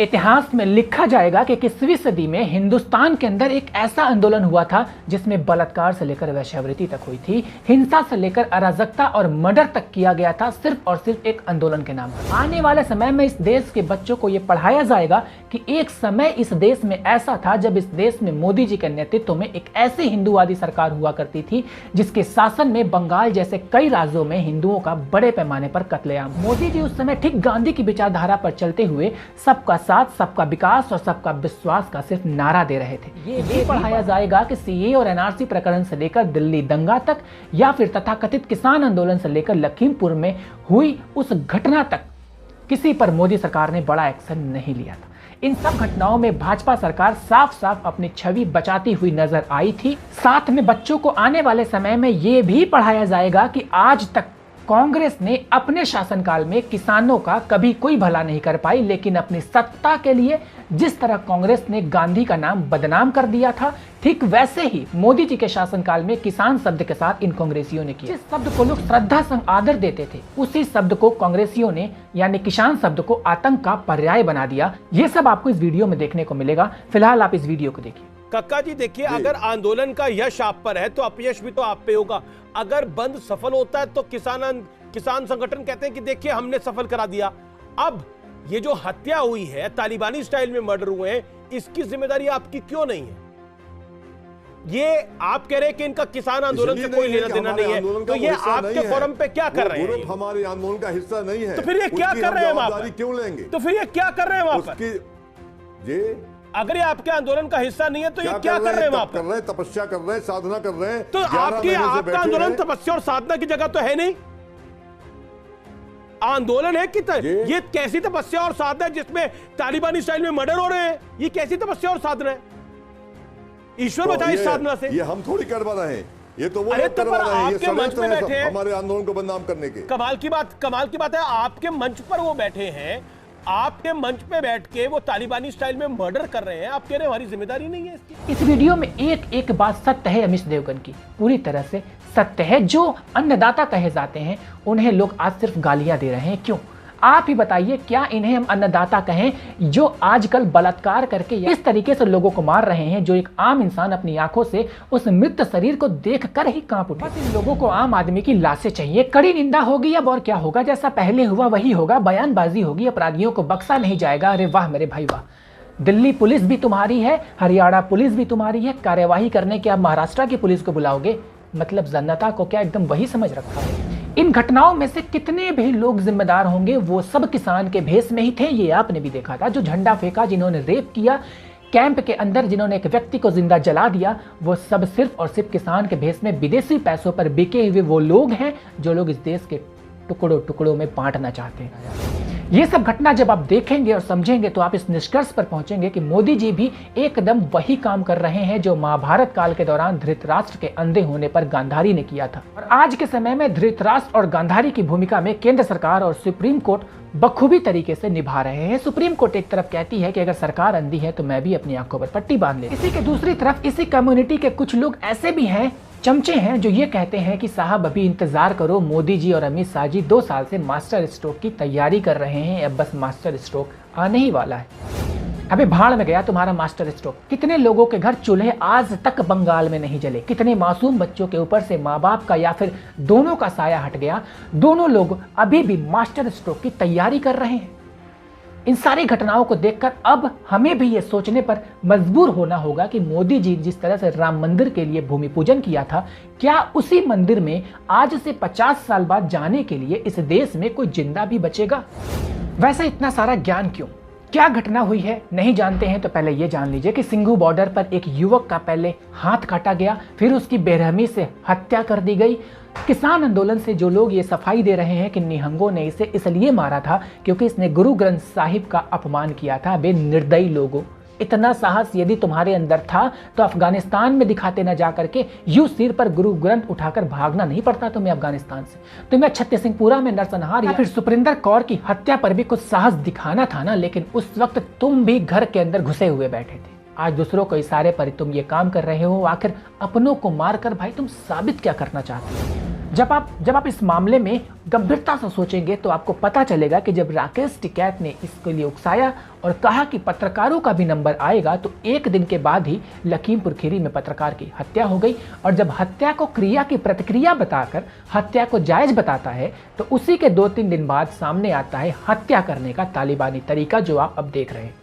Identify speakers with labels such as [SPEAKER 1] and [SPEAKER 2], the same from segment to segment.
[SPEAKER 1] इतिहास में लिखा जाएगा कि 21वीं सदी में हिंदुस्तान के अंदर एक ऐसा आंदोलन हुआ था जिसमें बलात्कार से लेकर वेश्यावृत्ति तक हुई थी, हिंसा से लेकर अराजकता और मर्डर तक किया गया था, सिर्फ और सिर्फ एक आंदोलन के नाम पर। आने वाले समय में इस देश के बच्चों को यह पढ़ाया जाएगा कि एक समय इस देश में ऐसा था जब इस देश में मोदी जी के नेतृत्व में एक ऐसी हिंदूवादी सरकार हुआ करती थी जिसके शासन में बंगाल जैसे कई राज्यों में हिंदुओं का बड़े पैमाने पर कत्लेआम। मोदी जी उस समय ठीक गांधी की विचारधारा पर चलते हुए सबका साथ, सबका विकास और सबका विश्वास का सिर्फ नारा दे रहे थे। ये पढ़ाया जाएगा कि सीए और एनआरसी प्रकरण से लेकर दिल्ली दंगा तक या फिर तथाकथित किसान आंदोलन से लेकर लखीमपुर में हुई उस घटना तक किसी पर मोदी सरकार ने बड़ा एक्शन नहीं लिया था। इन सब घटनाओं में भाजपा सरकार साफ साफ अपनी छवि बचाती हुई नजर आई थी। साथ में बच्चों को आने वाले समय में ये भी पढ़ाया जाएगा कि आज तक कांग्रेस ने अपने शासनकाल में किसानों का कभी कोई भला नहीं कर पाई, लेकिन अपनी सत्ता के लिए जिस तरह कांग्रेस ने गांधी का नाम बदनाम कर दिया था, ठीक वैसे ही मोदी जी के शासनकाल में किसान शब्द के साथ इन कांग्रेसियों ने किया। जिस शब्द को लोग श्रद्धा संग आदर देते थे, उसी शब्द को कांग्रेसियों ने यानी किसान शब्द को आतंक का पर्याय बना दिया। ये सब आपको इस वीडियो में देखने को मिलेगा। फिलहाल आप इस वीडियो को देखिए।
[SPEAKER 2] कक्का जी देखिए, अगर आंदोलन का यश आप पर है तो अपयश भी तो आप पे होगा। अगर बंद सफल होता है तो किसान संगठन कहते हैं कि देखिए हमने सफल करा दिया। अब ये जो हत्या हुई है, तालिबानी स्टाइल में मर्डर हुए हैं, इसकी जिम्मेदारी आपकी क्यों नहीं है? ये आप कह रहे हैं कि इनका किसान आंदोलन से कोई लेना देना नहीं है, तो ये आपके फोरम पे क्या कर रहे हैं?
[SPEAKER 3] हमारे आंदोलन का हिस्सा नहीं है,
[SPEAKER 2] तो फिर ये क्या कर रहे हैं वहां पर?
[SPEAKER 3] क्यों लेंगे?
[SPEAKER 2] तो फिर ये क्या कर रहे हैं वहां पर? अगर ये आपके आंदोलन का हिस्सा नहीं है तो ये क्या कर रहे हैं वहां पर?
[SPEAKER 3] कर रहे हैं, तपस्या कर रहे हैं, साधना कर रहे हैं।
[SPEAKER 2] तो आपका आंदोलन तपस्या और साधना की जगह तो है नहीं। आंदोलन है कि ये कैसी तपस्या और साधना है जिसमें तालिबानी स्टाइल में मर्डर हो रहे हैं? ये कैसी तपस्या और साधना है? ईश्वर बचाए इस साधना से।
[SPEAKER 3] ये हम थोड़ी करवा रहे हैं, ये तो वो
[SPEAKER 2] लोग करवा रहे हैं। आपके मंच पे बैठे हैं
[SPEAKER 3] हमारे आंदोलन को बदनाम करने के।
[SPEAKER 2] कमाल की बात है, आपके मंच पर वो बैठे हैं, आपके मंच पे बैठ के वो तालिबानी स्टाइल में मर्डर कर रहे हैं। आप कह रहे हैं हमारी जिम्मेदारी नहीं है इसकी।
[SPEAKER 1] इस वीडियो में एक एक बात सत्य है अमीश देवगन की, पूरी तरह से सत्य है। जो अन्नदाता कहे जाते हैं उन्हें लोग आज सिर्फ गालियां दे रहे हैं। क्यों? आप ही बताइए, क्या इन्हें हम अन्नदाता कहें जो आजकल बलात्कार करके इस तरीके से लोगों को मार रहे हैं, जो एक आम इंसान अपनी आंखों से उस मृत शरीर को देखकर ही कांप उठे? बस इन लोगों को आम आदमी की लाशें चाहिए, कड़ी निंदा होगी। अब और क्या होगा? जैसा पहले हुआ वही होगा, बयानबाजी होगी, अपराधियों को बख्शा नहीं जाएगा। अरे वाह मेरे भाई वाह, दिल्ली पुलिस भी तुम्हारी है, हरियाणा पुलिस भी तुम्हारी है, कार्यवाही करने के आप महाराष्ट्र की पुलिस को बुलाओगे? मतलब जनता को क्या एकदम वही समझ रखा है? इन घटनाओं में से कितने भी लोग जिम्मेदार होंगे, वो सब किसान के भेष में ही थे। ये आपने भी देखा था, जो झंडा फेंका, जिन्होंने रेप किया कैंप के अंदर, जिन्होंने एक व्यक्ति को जिंदा जला दिया, वो सब सिर्फ और सिर्फ किसान के भेष में विदेशी पैसों पर बिके हुए वो लोग हैं जो लोग इस देश के टुकड़ों टुकड़ों में बांटना चाहते हैं। ये सब घटना जब आप देखेंगे और समझेंगे तो आप इस निष्कर्ष पर पहुंचेंगे कि मोदी जी भी एकदम वही काम कर रहे हैं जो महाभारत काल के दौरान धृतराष्ट्र के अंधे होने पर गांधारी ने किया था। और आज के समय में धृतराष्ट्र और गांधारी की भूमिका में केंद्र सरकार और सुप्रीम कोर्ट बखूबी तरीके से निभा रहे हैं। सुप्रीम कोर्ट एक तरफ कहती है कि अगर सरकार अंधी है तो मैं भी अपनी आंखों पर पट्टी बांध ले। इसी के दूसरी तरफ इसी कम्युनिटी के कुछ लोग ऐसे भी हैं, चमचे हैं, जो ये कहते हैं कि साहब अभी इंतजार करो, मोदी जी और अमित शाह जी 2 साल से मास्टर स्ट्रोक की तैयारी कर रहे हैं, अब बस मास्टर स्ट्रोक आने ही वाला है। अबे भाड़ में गया तुम्हारा मास्टर स्ट्रोक। कितने लोगों के घर चूल्हे आज तक बंगाल में नहीं जले, कितने मासूम बच्चों के ऊपर से माँ बाप का या फिर दोनों का साया हट गया, दोनों लोग अभी भी मास्टर स्ट्रोक की तैयारी कर रहे हैं। इन सारी घटनाओं को देखकर अब हमें भी ये सोचने पर मजबूर होना होगा कि मोदी जी जिस तरह से राम मंदिर के लिए भूमि पूजन किया था, क्या उसी मंदिर में आज से 50 साल बाद जाने के लिए इस देश में कोई जिंदा भी बचेगा? वैसे इतना सारा ज्ञान क्यों? क्या घटना हुई है नहीं जानते हैं तो पहले ये जान लीजिए कि सिंघू बॉर्डर पर एक युवक का पहले हाथ काटा गया, फिर उसकी बेरहमी से हत्या कर दी गई। किसान आंदोलन से जो लोग ये सफाई दे रहे हैं कि निहंगों ने इसे इसलिए मारा था क्योंकि इसने गुरु ग्रंथ साहिब का अपमान किया था। बे निर्दयी लोगों, इतना साहस यदि तुम्हारे अंदर था तो अफगानिस्तान में दिखाते न जा करके यूं सिर पर गुरु ग्रंथ उठाकर भागना नहीं पड़ता तुम्हें अफगानिस्तान से। तुम्हें छत्तीसगढ़पुरा में नरसंहार या फिर सुप्रिंदर कौर की हत्या पर भी कुछ साहस दिखाना था ना, लेकिन उस वक्त तुम भी घर के अंदर घुसे हुए बैठे थे। आज दूसरों को इशारे पर तुम ये काम कर रहे हो, आखिर अपनों को मारकर भाई तुम साबित क्या करना चाहते हो? जब आप इस मामले में गंभीरता से सोचेंगे तो आपको पता चलेगा कि जब राकेश टिकैत ने इसके लिए उकसाया और कहा कि पत्रकारों का भी नंबर आएगा, तो एक दिन के बाद ही लखीमपुर खीरी में पत्रकार की हत्या हो गई। और जब हत्या को क्रिया की प्रतिक्रिया बताकर हत्या को जायज बताता है, तो उसी के 2-3 दिन बाद सामने आता है हत्या करने का तालिबानी तरीका, जो आप अब देख रहे हैं।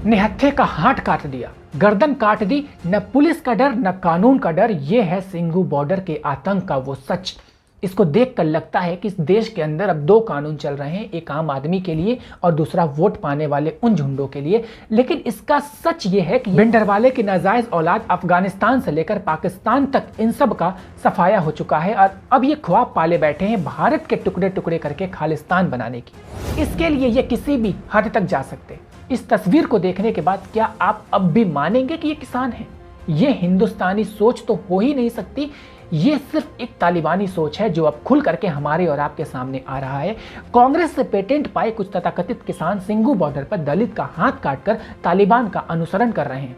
[SPEAKER 1] निहत्थे का हाथ काट दिया, गर्दन काट दी, न पुलिस का डर न कानून का डर। ये है सिंघू बॉर्डर के आतंक का वो सच। इसको देखकर लगता है कि इस देश के अंदर अब 2 कानून चल रहे हैं, एक आम आदमी के लिए और दूसरा वोट पाने वाले उन झुंडों के लिए। लेकिन इसका सच ये है कि भिंडरवाले की नाजायज औलाद अफगानिस्तान से लेकर पाकिस्तान तक इन सब का सफाया हो चुका है और अब ये ख्वाब पाले बैठे हैं भारत के टुकड़े टुकड़े करके खालिस्तान बनाने की। इसके लिए ये किसी भी हद तक जा सकते। इस तस्वीर को देखने के बाद क्या आप अब भी मानेंगे कि ये किसान है? ये हिंदुस्तानी सोच तो हो ही नहीं सकती। ये सिर्फ एक तालिबानी सोच है जो अब खुल करके हमारे और आपके सामने आ रहा है। कांग्रेस से पेटेंट पाए कुछ तथाकथित किसान सिंघू बॉर्डर पर दलित का हाथ काटकर तालिबान का अनुसरण कर रहे हैं।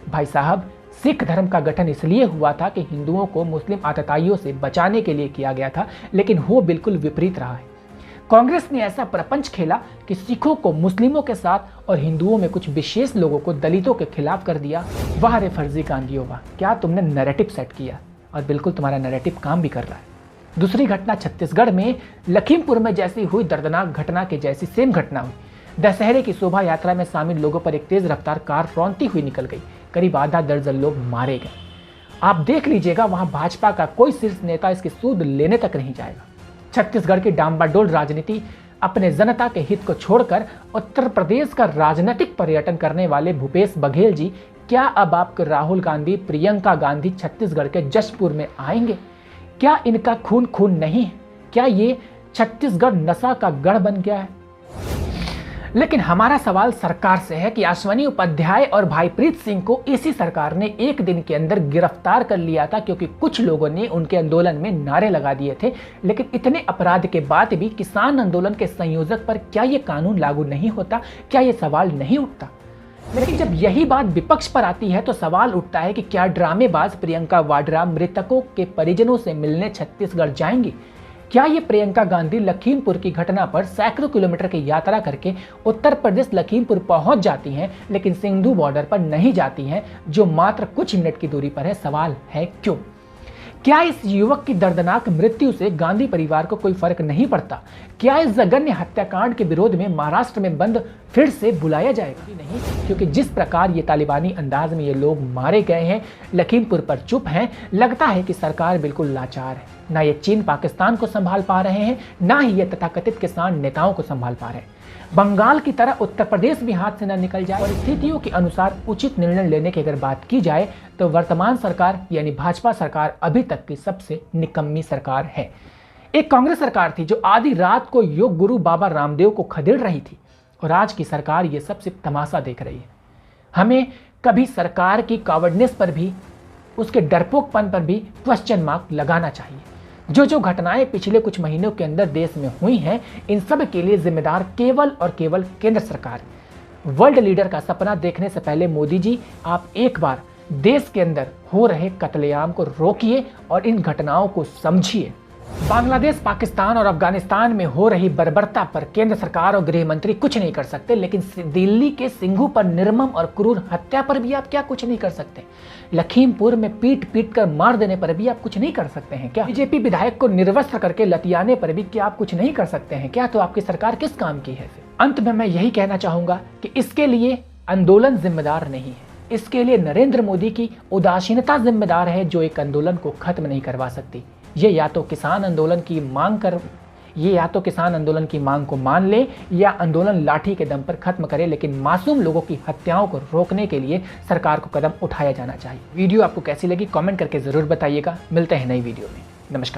[SPEAKER 1] भाई साहब, सिख धर्म का गठन इसलिए हुआ था कि हिंदुओं को मुस्लिम आतताइयों से बचाने के लिए किया गया था, लेकिन वो बिल्कुल विपरीत रहा है। कांग्रेस ने ऐसा प्रपंच खेला कि सिखों को मुस्लिमों के साथ और हिंदुओं में कुछ विशेष लोगों को दलितों के खिलाफ कर दिया। वाह रे फर्जी कांडियों वाह, क्या तुमने नैरेटिव सेट किया, और बिल्कुल तुम्हारा नैरेटिव काम भी कर रहा है। दूसरी घटना छत्तीसगढ़ में लखीमपुर में जैसी हुई दर्दनाक घटना के जैसी सेम घटना हुई। दशहरे की शोभा यात्रा में शामिल लोगों पर एक तेज रफ्तार कार रौंदती हुई निकल गई। करीब आधा दर्जन लोग मारे गए। आप देख लीजिएगा, वहां भाजपा का कोई शीर्ष नेता इसकी सूद लेने तक नहीं जाएगा। छत्तीसगढ़ की डांबाडोल राजनीति अपने जनता के हित को छोड़कर उत्तर प्रदेश का राजनीतिक पर्यटन करने वाले भूपेश बघेल जी, क्या अब आपके राहुल गांधी, प्रियंका गांधी छत्तीसगढ़ के जशपुर में आएंगे? क्या इनका खून खून नहीं है? क्या ये छत्तीसगढ़ नशा का गढ़ बन गया है? लेकिन हमारा सवाल सरकार से है कि अश्वनी उपाध्याय और भाईप्रीत सिंह को इसी सरकार ने एक दिन के अंदर गिरफ्तार कर लिया था, क्योंकि कुछ लोगों ने उनके आंदोलन में नारे लगा दिए थे। लेकिन इतने अपराध के बाद भी किसान आंदोलन के संयोजक पर क्या ये कानून लागू नहीं होता? क्या ये सवाल नहीं उठता? लेकिन जब यही बात विपक्ष पर आती है तो सवाल उठता है कि क्या ड्रामेबाज प्रियंका वाड्रा मृतकों के परिजनों से मिलने छत्तीसगढ़ जाएंगी? क्या ये प्रियंका गांधी लखीमपुर की घटना पर सैकड़ों किलोमीटर की यात्रा करके उत्तर प्रदेश लखीमपुर पहुंच जाती हैं, लेकिन सिंधु बॉर्डर पर नहीं जाती हैं, जो मात्र कुछ मिनट की दूरी पर है? सवाल है क्यों? क्या इस युवक की दर्दनाक मृत्यु से गांधी परिवार को कोई फर्क नहीं पड़ता? क्या इस जघन्य हत्याकांड के विरोध में महाराष्ट्र में बंद फिर से बुलाया जाएगा? नहीं, क्योंकि जिस प्रकार ये तालिबानी अंदाज में ये लोग मारे गए हैं, लखीमपुर पर चुप हैं, लगता है कि सरकार बिल्कुल लाचार है। ना ये चीन पाकिस्तान को संभाल पा रहे हैं, ना ही ये तथाकथित किसान नेताओं को संभाल पा रहे हैं। बंगाल की तरह उत्तर प्रदेश भी हाथ से न निकल जाए। और स्थितियों के अनुसार उचित निर्णय लेने की अगर बात की जाए तो वर्तमान सरकार यानी भाजपा सरकार अभी तक की सबसे निकम्मी सरकार है। एक कांग्रेस सरकार थी जो आधी रात को योग गुरु बाबा रामदेव को खदेड़ रही थी, और आज की सरकार ये सब सिर्फ तमाशा देख रही है। हमें कभी सरकार की कावड़नेस पर भी, उसके डरपोकपन पर भी क्वेश्चन मार्क लगाना चाहिए। जो घटनाएं पिछले कुछ महीनों के अंदर देश में हुई हैं, इन सब के लिए जिम्मेदार केवल और केवल केंद्र सरकार। वर्ल्ड लीडर का सपना देखने से पहले मोदी जी, आप एक बार देश के अंदर हो रहे कत्लेआम को रोकिए और इन घटनाओं को समझिए। बांग्लादेश, पाकिस्तान और अफगानिस्तान में हो रही बर्बरता पर केंद्र सरकार और गृह मंत्री कुछ नहीं कर सकते, लेकिन दिल्ली के सिंघू पर निर्मम और क्रूर हत्या पर भी आप क्या कुछ नहीं कर सकते? लखीमपुर में पीट पीट कर मार देने पर भी आप कुछ नहीं कर सकते हैं क्या? बीजेपी विधायक को निर्वस्त्र करके लतियाने पर भी क्या आप कुछ नहीं कर सकते हैं क्या? तो आपकी सरकार किस काम की है फिर? अंत में मैं यही कहना चाहूंगा कि इसके लिए आंदोलन जिम्मेदार नहीं है, इसके लिए नरेंद्र मोदी की उदासीनता जिम्मेदार है, जो एक आंदोलन को खत्म नहीं करवा सकती। ये या तो किसान आंदोलन की मांग को मान ले, या आंदोलन लाठी के दम पर खत्म करे, लेकिन मासूम लोगों की हत्याओं को रोकने के लिए सरकार को कदम उठाया जाना चाहिए। वीडियो आपको कैसी लगी कमेंट करके जरूर बताइएगा। मिलते हैं नई वीडियो में। नमस्कार।